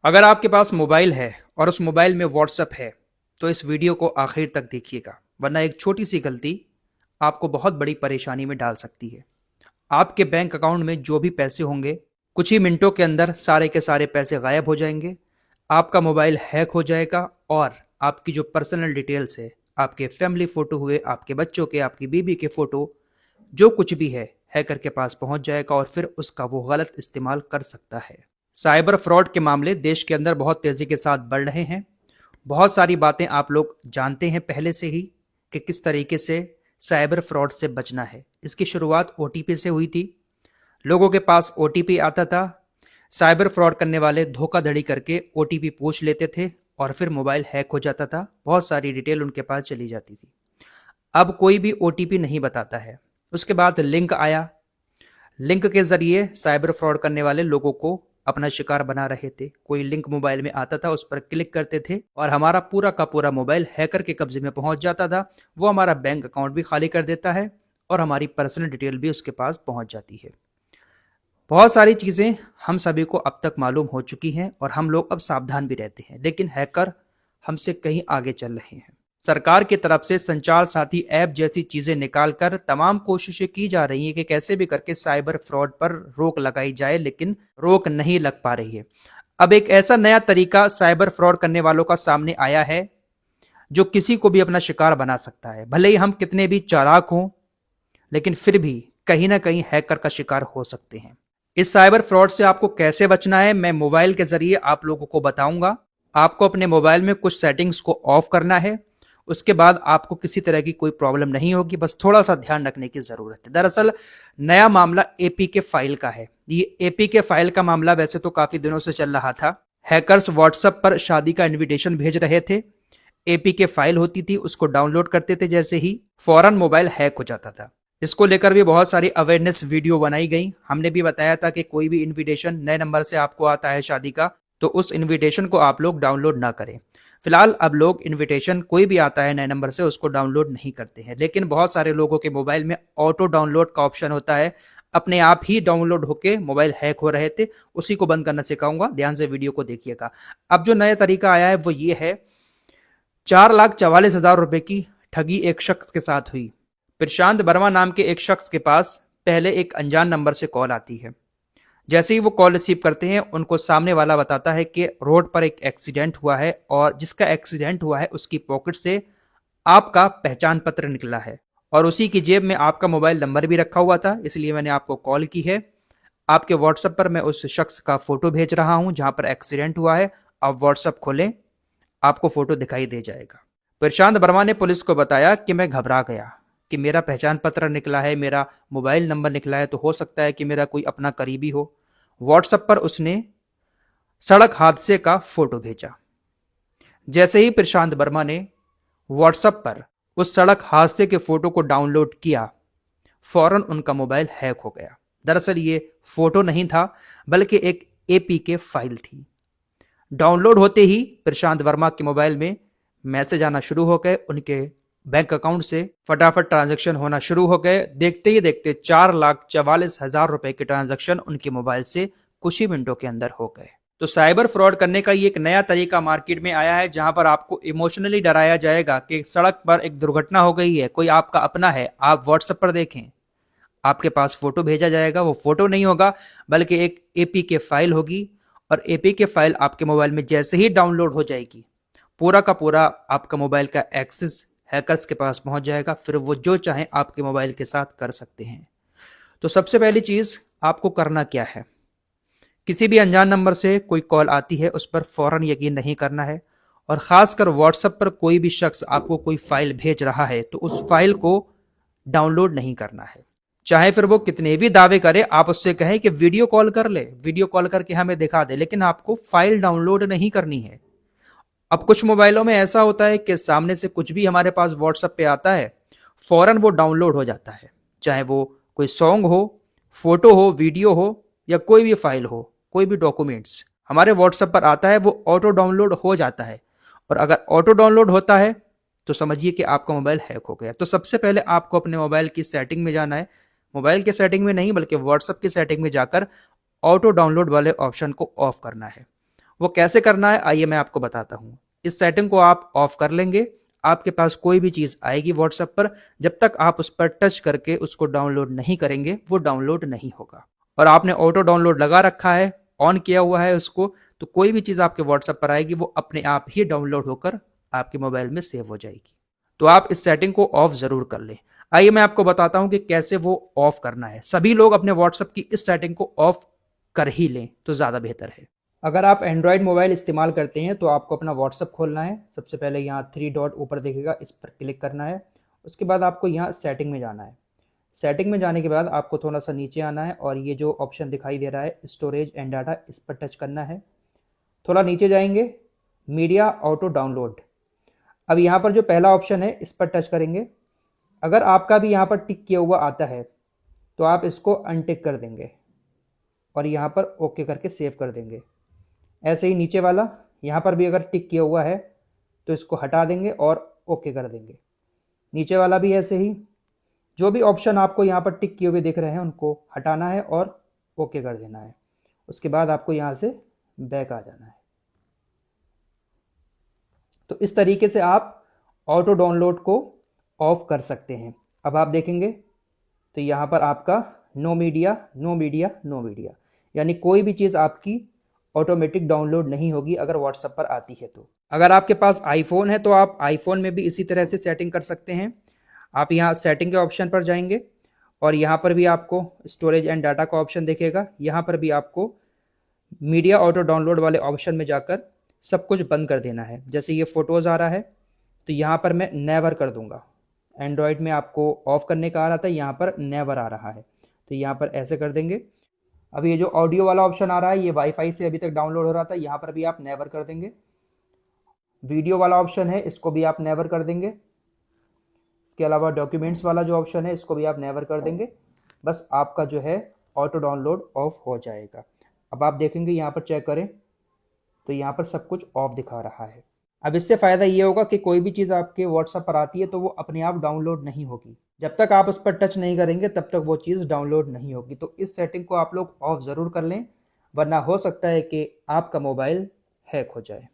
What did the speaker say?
अगर आपके पास मोबाइल है और उस मोबाइल में व्हाट्सएप है तो इस वीडियो को आखिर तक देखिएगा, वरना एक छोटी सी गलती आपको बहुत बड़ी परेशानी में डाल सकती है। आपके बैंक अकाउंट में जो भी पैसे होंगे, कुछ ही मिनटों के अंदर सारे के सारे पैसे गायब हो जाएंगे। आपका मोबाइल हैक हो जाएगा और आपकी जो पर्सनल डिटेल्स है, आपके फैमिली फोटो हुए, आपके बच्चों के, आपकी बीबी के फोटो, जो कुछ भी है, हैकर के पास पहुंच जाएगा और फिर उसका वो गलत इस्तेमाल कर सकता है। साइबर फ्रॉड के मामले देश के अंदर बहुत तेजी के साथ बढ़ रहे हैं। बहुत सारी बातें आप लोग जानते हैं पहले से ही कि किस तरीके से साइबर फ्रॉड से बचना है। इसकी शुरुआत ओटीपी से हुई थी। लोगों के पास ओटीपी आता था, साइबर फ्रॉड करने वाले धोखाधड़ी करके ओटीपी पूछ लेते थे और फिर मोबाइल हैक हो जाता था, बहुत सारी डिटेल उनके पास चली जाती थी। अब कोई भी ओटीपी नहीं बताता है। उसके बाद लिंक आया, लिंक के जरिए साइबर फ्रॉड करने वाले लोगों को अपना शिकार बना रहे थे। कोई लिंक मोबाइल में आता था, उस पर क्लिक करते थे और हमारा पूरा का पूरा मोबाइल हैकर के कब्जे में पहुंच जाता था। वो हमारा बैंक अकाउंट भी खाली कर देता है और हमारी पर्सनल डिटेल भी उसके पास पहुंच जाती है। बहुत सारी चीजें हम सभी को अब तक मालूम हो चुकी हैं और हम लोग अब सावधान भी रहते हैं, लेकिन हैकर हमसे कहीं आगे चल रहे हैं। सरकार की तरफ से संचार साथी ऐप जैसी चीजें निकालकर तमाम कोशिशें की जा रही हैं कि कैसे भी करके साइबर फ्रॉड पर रोक लगाई जाए, लेकिन रोक नहीं लग पा रही है। अब एक ऐसा नया तरीका साइबर फ्रॉड करने वालों का सामने आया है जो किसी को भी अपना शिकार बना सकता है। भले ही हम कितने भी चालाक हों, लेकिन फिर भी कहीं ना कहीं हैकर का शिकार हो सकते हैं। इस साइबर फ्रॉड से आपको कैसे बचना है, मैं मोबाइल के जरिए आप लोगों को बताऊंगा। आपको अपने मोबाइल में कुछ सेटिंग्स को ऑफ करना है, उसके बाद आपको किसी तरह की कोई प्रॉब्लम नहीं होगी। बस थोड़ा सा ध्यान रखने की जरूरत है। दरअसल नया मामला एपीके फाइल का है। ये एपीके फाइल का मामला वैसे तो काफी दिनों से चल रहा था। हैकर्स व्हाट्सएप पर शादी का इन्विटेशन भेज रहे थे। एपीके फाइल होती थी, उसको डाउनलोड करते थे, जैसे ही फौरन मोबाइल हैक हो जाता था। इसको लेकर भी बहुत सारी अवेयरनेस वीडियो बनाई गई। हमने भी बताया था कि कोई भी इन्विटेशन नए नंबर से आपको आता है शादी का, तो उस इन्विटेशन को आप लोग डाउनलोड ना करें। फिलहाल अब लोग इन्विटेशन कोई भी आता है नए नंबर से, उसको डाउनलोड नहीं करते हैं, लेकिन बहुत सारे लोगों के मोबाइल में ऑटो डाउनलोड का ऑप्शन होता है। अपने आप ही डाउनलोड होके मोबाइल हैक हो रहे थे। उसी को बंद करना सिखाऊंगा, ध्यान से वीडियो को देखिएगा। अब जो नया तरीका आया है वो ये है। 4,44,000 रुपए की ठगी एक शख्स के साथ हुई। प्रशांत वर्मा नाम के एक शख्स के पास पहले एक अनजान नंबर से कॉल आती है। जैसे ही वो कॉल रिसीव करते हैं, उनको सामने वाला बताता है कि रोड पर एक एक्सीडेंट हुआ है और जिसका एक्सीडेंट हुआ है उसकी पॉकेट से आपका पहचान पत्र निकला है और उसी की जेब में आपका मोबाइल नंबर भी रखा हुआ था, इसलिए मैंने आपको कॉल की है। आपके व्हाट्सएप पर मैं उस शख्स का फोटो भेज रहा हूं जहां पर एक्सीडेंट हुआ है। आप व्हाट्सएप खोलें, आपको फोटो दिखाई दे जाएगा। प्रशांत वर्मा ने पुलिस को बताया कि मैं घबरा गया कि मेरा पहचान पत्र निकला है, मेरा मोबाइल नंबर निकला है, तो हो सकता है कि मेरा कोई अपना करीबी हो। व्हाट्सएप पर उसने सड़क हादसे का फोटो भेजा। जैसे ही प्रशांत वर्मा ने व्हाट्सएप पर उस सड़क हादसे के फोटो को डाउनलोड किया, फौरन उनका मोबाइल हैक हो गया। दरअसल ये फोटो नहीं था, बल्कि एक एपीके फाइल थी। डाउनलोड होते ही प्रशांत वर्मा के मोबाइल में मैसेज आना शुरू हो गए। उनके बैंक अकाउंट से फटाफट ट्रांजैक्शन होना शुरू हो गए। देखते ही देखते 4,44,000 रुपए के ट्रांजैक्शन उनके मोबाइल से कुछ ही मिनटों के अंदर हो गए। तो साइबर फ्रॉड करने का ये एक नया तरीका मार्केट में आया है, जहां पर आपको इमोशनली डराया जाएगा कि सड़क पर एक दुर्घटना हो गई है, कोई आपका अपना है, आप व्हाट्सएप पर देखें, आपके पास फोटो भेजा जाएगा। वो फोटो नहीं होगा, बल्कि एक एपीके फाइल होगी और एपीके फाइल आपके मोबाइल में जैसे ही डाउनलोड हो जाएगी, पूरा का पूरा आपका मोबाइल का एक्सेस हैकर्स के पास पहुंच जाएगा। फिर वो जो चाहे आपके मोबाइल के साथ कर सकते हैं। तो सबसे पहली चीज आपको करना क्या है, किसी भी अनजान नंबर से कोई कॉल आती है उस पर फौरन यकीन नहीं करना है। और खासकर व्हाट्सएप पर कोई भी शख्स आपको कोई फाइल भेज रहा है तो उस फाइल को डाउनलोड नहीं करना है। चाहे फिर वो कितने भी दावे करे, आप उससे कहें कि वीडियो कॉल कर ले, वीडियो कॉल करके हमें दिखा दे, लेकिन आपको फाइल डाउनलोड नहीं करनी है। अब कुछ मोबाइलों में ऐसा होता है कि सामने से कुछ भी हमारे पास व्हाट्सएप पे आता है, फौरन वो डाउनलोड हो जाता है। चाहे वो कोई सॉन्ग हो, फोटो हो, वीडियो हो या कोई भी फाइल हो, कोई भी डॉक्यूमेंट्स हमारे व्हाट्सएप पर आता है, वो ऑटो डाउनलोड हो जाता है। और अगर ऑटो डाउनलोड होता है तो समझिए कि आपका मोबाइल हैक हो गया। तो सबसे पहले आपको अपने मोबाइल की सेटिंग में जाना है। मोबाइल के सेटिंग में नहीं, बल्कि व्हाट्सएप की सेटिंग में जाकर ऑटो डाउनलोड वाले ऑप्शन को ऑफ करना है। वो कैसे करना है आइए मैं आपको बताता हूँ। इस सेटिंग को आप ऑफ कर लेंगे। आपके पास कोई भी चीज़ आएगी व्हाट्सएप पर, जब तक आप उस पर टच करके उसको डाउनलोड नहीं करेंगे वो डाउनलोड नहीं होगा। और आपने ऑटो डाउनलोड लगा रखा है, ऑन किया हुआ है उसको, तो कोई भी चीज़ आपके व्हाट्सएप पर आएगी वो अपने आप ही डाउनलोड होकर आपके मोबाइल में सेव हो जाएगी। तो आप इस सेटिंग को ऑफ ज़रूर कर लें। आइए मैं आपको बताता हूं कि कैसे वो ऑफ करना है। सभी लोग अपने व्हाट्सएप की इस सेटिंग को ऑफ कर ही लें तो ज़्यादा बेहतर है। अगर आप एंड्रॉयड मोबाइल इस्तेमाल करते हैं तो आपको अपना व्हाट्सएप खोलना है। सबसे पहले यहाँ 3 डॉट ऊपर दिखेगा, इस पर क्लिक करना है। उसके बाद आपको यहाँ सेटिंग में जाना है। सेटिंग में जाने के बाद आपको थोड़ा सा नीचे आना है और ये जो ऑप्शन दिखाई दे रहा है स्टोरेज एंड डाटा, इस पर टच करना है। थोड़ा नीचे जाएंगे, मीडिया ऑटो डाउनलोड। अब यहाँ पर जो पहला ऑप्शन है इस पर टच करेंगे। अगर आपका भी यहाँ पर टिक किया हुआ आता है तो आप इसको अनटिक कर देंगे और यहाँ पर ओके करके सेव कर देंगे। ऐसे ही नीचे वाला, यहाँ पर भी अगर टिक किया हुआ है तो इसको हटा देंगे और ओके कर देंगे। नीचे वाला भी ऐसे ही, जो भी ऑप्शन आपको यहाँ पर टिक किए हुए दिख रहे हैं उनको हटाना है और ओके कर देना है। उसके बाद आपको यहाँ से बैक आ जाना है। तो इस तरीके से आप ऑटो डाउनलोड को ऑफ कर सकते हैं। अब आप देखेंगे तो यहाँ पर आपका no media no media no media, यानी कोई भी चीज़ आपकी ऑटोमेटिक डाउनलोड नहीं होगी अगर व्हाट्सएप पर आती है। तो अगर आपके पास आईफोन है तो आप आईफोन में भी इसी तरह से सेटिंग कर सकते हैं। आप यहाँ सेटिंग के ऑप्शन पर जाएंगे और यहाँ पर भी आपको स्टोरेज एंड डाटा का ऑप्शन दिखेगा। यहाँ पर भी आपको मीडिया ऑटो डाउनलोड वाले ऑप्शन में जाकर सब कुछ बंद कर देना है। जैसे ये फ़ोटोज़ आ रहा है तो यहाँ पर मैं नेवर कर दूंगा। एंड्रॉयड में आपको ऑफ करने का आ रहा था, यहाँ पर नेवर आ रहा है, तो यहाँ पर ऐसे कर देंगे। अब ये जो ऑडियो वाला ऑप्शन आ रहा है ये वाईफाई से अभी तक डाउनलोड हो रहा था, यहाँ पर भी आप नेवर कर देंगे। वीडियो वाला ऑप्शन है इसको भी आप नेवर कर देंगे। इसके अलावा डॉक्यूमेंट्स वाला जो ऑप्शन है इसको भी आप नेवर कर देंगे। बस आपका जो है ऑटो डाउनलोड ऑफ हो जाएगा। अब आप देखेंगे यहाँ पर चेक करें तो यहाँ पर सब कुछ ऑफ दिखा रहा है। अब इससे फ़ायदा ये होगा कि कोई भी चीज़ आपके व्हाट्सएप पर आती है तो वो अपने आप डाउनलोड नहीं होगी। जब तक आप उस पर टच नहीं करेंगे तब तक वो चीज़ डाउनलोड नहीं होगी। तो इस सेटिंग को आप लोग ऑफ ज़रूर कर लें, वरना हो सकता है कि आपका मोबाइल हैक हो जाए।